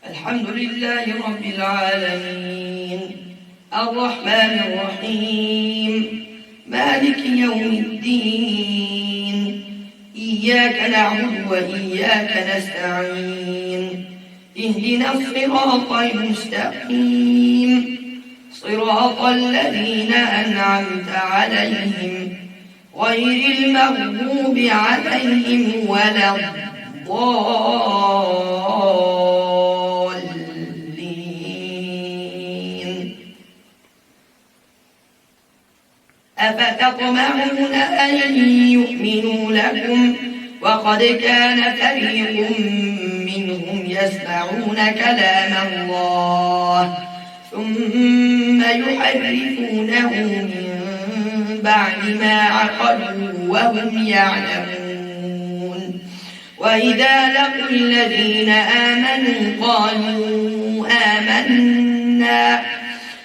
الحمد لله رب العالمين الرحمن الرحيم مالك يوم الدين إياك نعبد وإياك نستعين اهدنا الصراط المستقيم صراط الذين أنعمت عليهم غير المغضوب عليهم ولا الضالين أفتطمعون أن يؤمنوا لكم وقد كان فريق منهم يسمعون كلام الله ثم يحرفونه من بعد ما عقلوه وهم يعلمون وإذا لقوا الذين آمنوا قالوا آمنا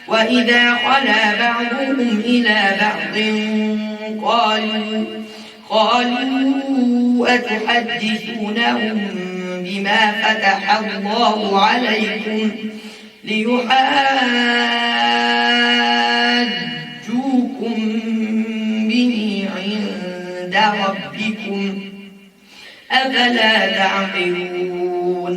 وإذا خلا بعضهم إلى بعض قالوا أتحدثونهم بما فتح الله عليكم ليحاجوكم به عند ربكم أفلا تعقلون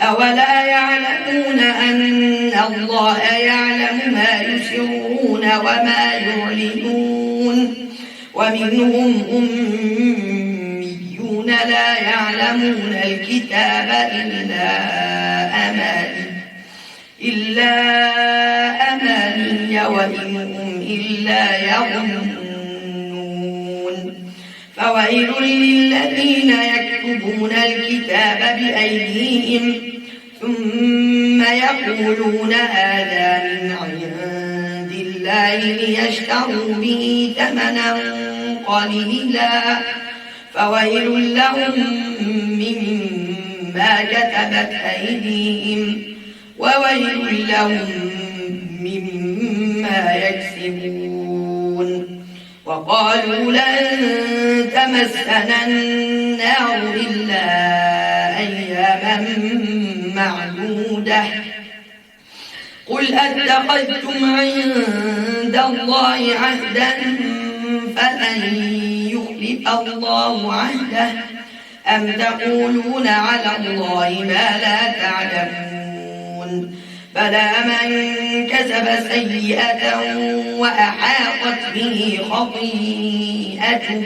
أولا يعلمون أن الله يعلم ما يسرون وما يعلنون ومنهم أميون لا يعلمون الكتاب إلا أماني وإن هم إلا يظنون فويل للذين يكتبون الكتاب بأيديهم ثم يقولون هذا من عند الله ليشتروا به ثمنا قليلا فويل لهم مما كتبت أيديهم وويل لهم مما يكسبون وقالوا لن تمسنا النار إلا أياما معدودة قل أتخذتم عند الله عهدا فلن يخلف الله عهده أم تقولون على الله ما لا تعلمون بلى من كسب سيئة وأحاطت به خطيئته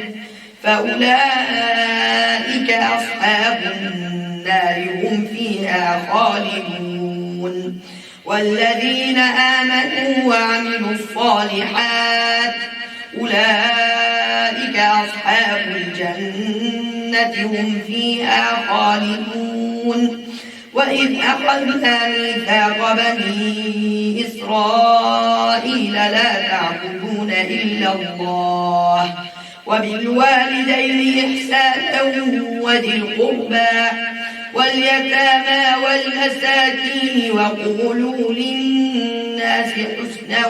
فأولئك أصحاب النار هم فيها خالدون والذين آمنوا وعملوا الصالحات أولئك أصحاب الجنة هم فيها خالدون وإذ أخذنا ميثاق بني إسرائيل لا تعبدون إلا الله وبالوالدين إحسانا وذي القربى واليتامى والمساكين وقولوا للناس حسنا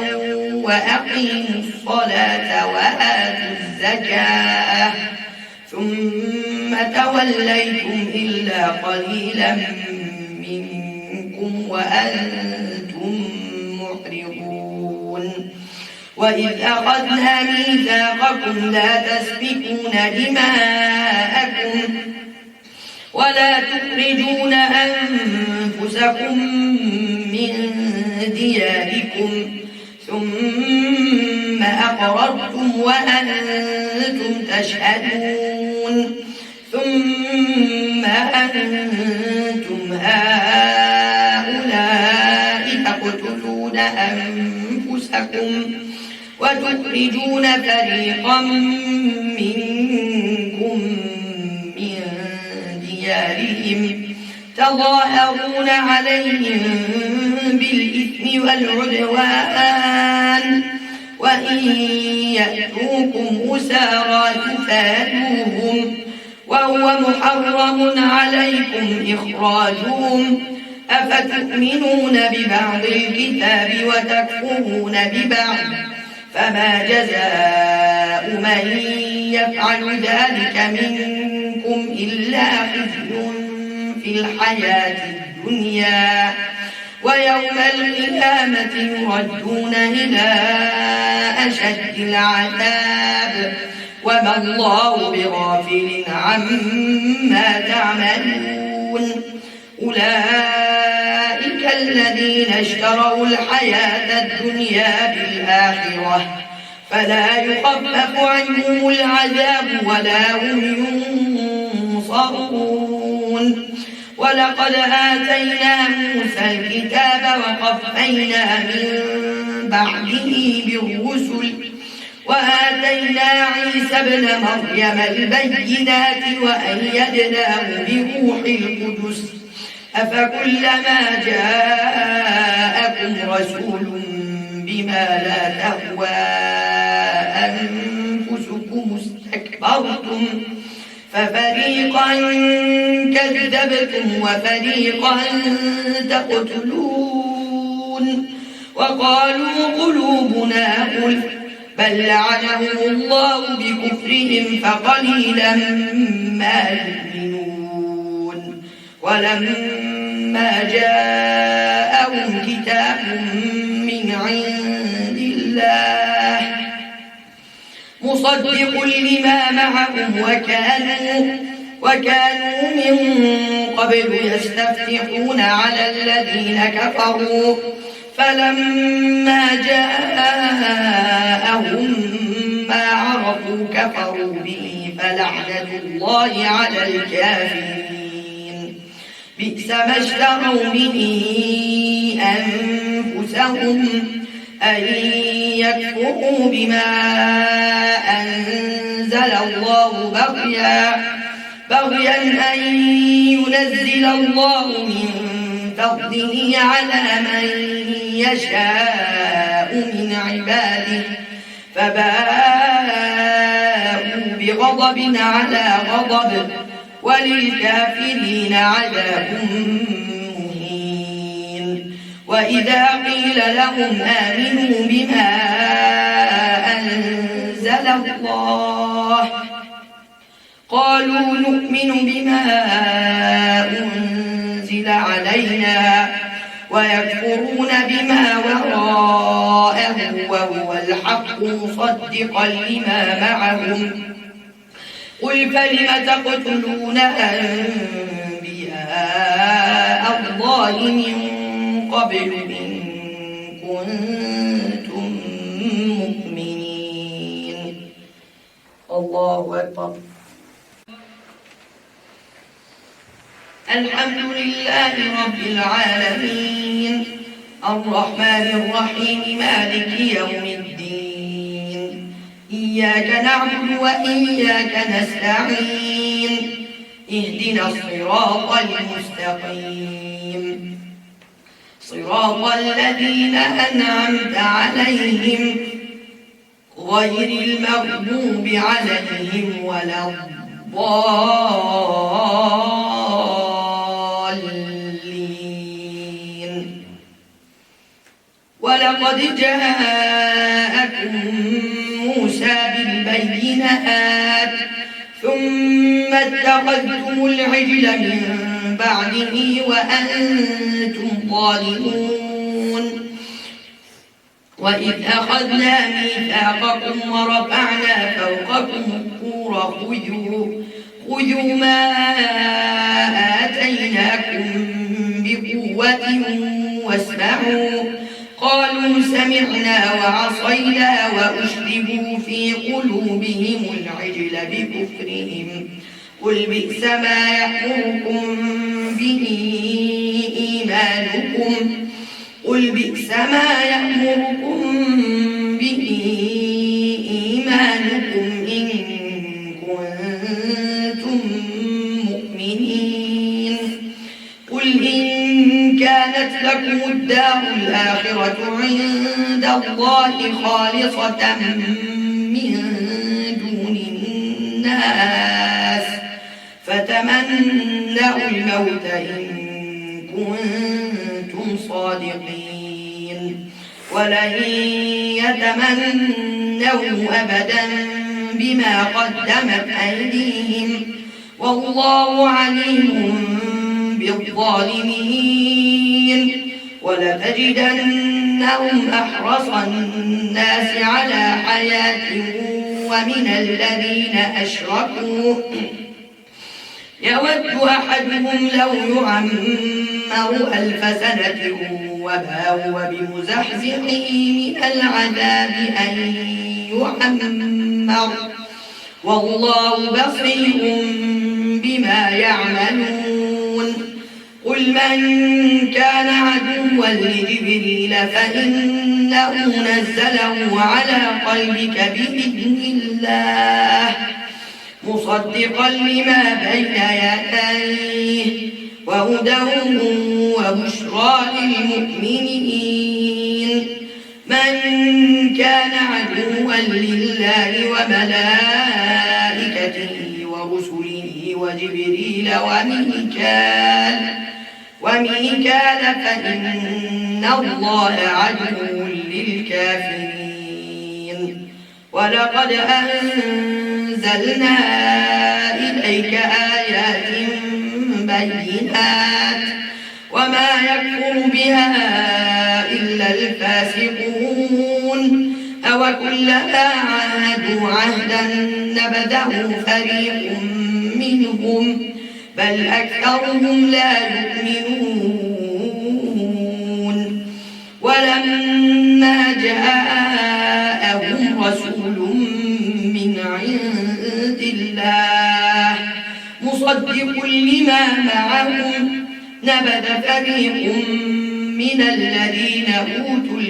وأقيموا الصلاة وآتوا الزكاة ثم توليتم إلا قليلا منكم وأنتم معرضون وإذ أخذنا ميثاقكم لا تسفكون دماءكم ولا تخرجون أنفسكم من دياركم ثم أقررتم وأنتم تشهدون ثم أنتم هؤلاء تقتلون أنفسكم وتخرجون فريقا منكم من ديارهم تظاهرون عليهم بالإثم والعدوان وإن يأتوكم أسارى تفادوهم وهو محرم عليكم إخراجهم أفتؤمنون ببعض الكتاب وتكفرون ببعض فما جزاء من يفعل ذلك منكم إلا خزي في الحياة الدنيا الدنيا ويوم القيامة يردون إلى أشد العذاب وما الله بغافل عما تعملون أولئك الذين اشتروا الحياة الدنيا بالآخرة فلا يخفف عنهم العذاب ولا هم ينصرون ولقد آتينا موسى الكتاب وقفينا من بعده بالرسل وآتينا عيسى ابن مريم البينات وأيدناه بروح القدس أفكلما جاءكم رسول بما لا تهوى أنفسكم استكبرتم ففريقا كذبتم وفريقا تقتلون وقالوا قلوبنا غلف بل لعنهم الله بكفرهم فقليلا ما يؤمنون ولما جاءهم كتاب من عند الله مصدق لما معهم وكانوا من قبل يستفتحون على الذين كفروا فلما جاءهم ما عرفوا كفروا به فلعنة الله على الكافرين بئس ما اشتروا به أنفسهم أن يكفروا بما أنزل الله بغيا أن ينزل الله من فضله على من يشاء من عباده فباءوا بغضب على غضب وللكافرين عذاب مهين وإذا قيل لهم آمنوا بما أنزل الله قالوا نؤمن بما أنزل علينا ويكفرون بما وراءه وهو الحق مصدقا لما معهم قل فلم تقتلون أنبياء الله من قبل إن كنتم مؤمنين الله أكبر الحمد لله رب العالمين الرحمن الرحيم مالك يوم الدين إياك نعبد وإياك نستعين اهدنا الصراط المستقيم صراط الذين أنعمت عليهم غير المغضوب عليهم ولا الضالين ولقد جاءكم موسى بالبينات ثم اتخذتم العجل من بعده وأنتم ظالمون وإذ أخذنا ميثاقكم ورفعنا فوقكم الطور خذوا ما آتيناكم بقوة واسمعوا قالوا سمعنا وعصينا وأشربوا في قلوبهم العجل بكفرهم قل بئس ما يأمركم به إيمانكم إن كنتم مؤمنين قل إن كانت لكم الدار الآخرة عند الله خالصة من دون الناس فتمنوا الموت إن كنتم صادقين ولن يتمنوا أبدا بما قدمت أيديهم والله عليم بالظالمين ولتجدنهم أحرص الناس على حياة ومن الذين أشركوا يود أحدهم لو يعمر 1000 سنة وما هو بمزحزحه من العذاب أن يعمر والله بصير بما يعملون قل من كان عدوا لجبريل فإنه نزله على قلبك بإذن الله مصدقا لما بين يديه وهدى وبشرى للمؤمنين من كان عدوا لله وملائكته ورسله وجبريل وميكال فإن الله عدو للكافرين ولقد أنزلنا إليك آيات بينات وما يكفر بها إلا الفاسقون أوكلما عاهدوا عهدا نبذه فريق منهم بل أكثرهم لا يؤمنون ولما جاءهم رسول من عند الله مصدق لما معهم نبذ فريق من الذين أوتوا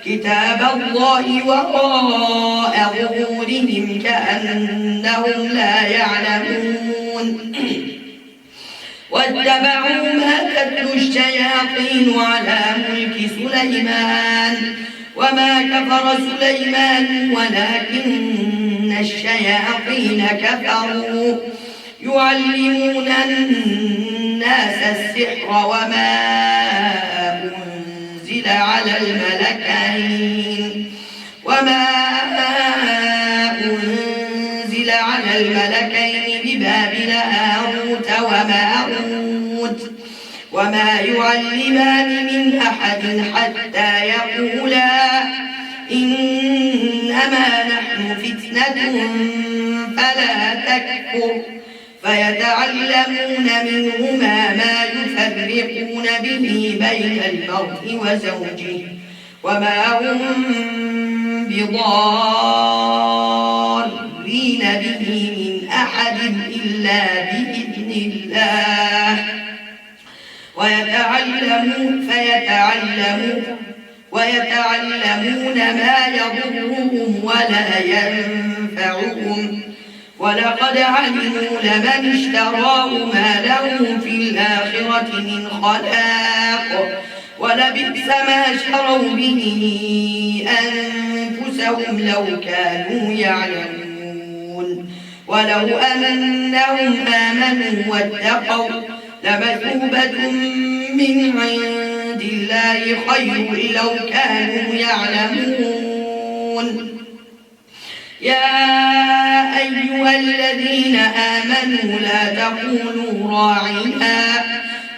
كتاب الله وراء ظهورهم كأنهم لا يعلمون واتبعوا ما تتلو الشياطين على ملك سليمان وما كفر سليمان ولكن الشياطين كفروا يعلمون الناس السحر وما أنزل على الملكين ببابل هاروت وماروت وما يعلمان من أحد حتى يقولا إنما نحن فتنة فلا تكفر فيتعلمون منهما ما يفرقون به بين المرء وزوجه وما هم بضارين به من أحد إلا بإذن الله ويتعلمون ما يضرهم ولا ينفعهم ولقد علموا لمن اشتراه ما له في الآخرة من خلاق ولبئس ما شروا به أنفسهم لو كانوا يعلمون ولو أنهم آمنوا واتقوا لمثوبة من عند الله خير لو كانوا يعلمون يا أيها الذين آمنوا لا تقولوا راعنا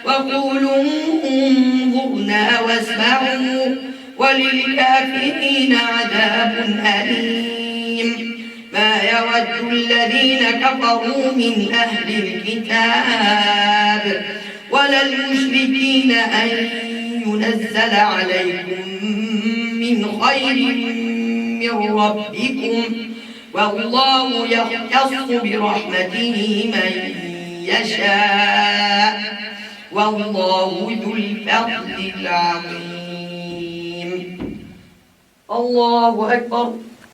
وقولوا انظرنا واسمعوا وللكافرين عذاب أليم ما يود الذين كفروا من أهل الكتاب ولا المشركين أن ينزل عليكم من خير من ربكم والله يختص برحمته من يشاء والله ذو الفضل العظيم الله أكبر.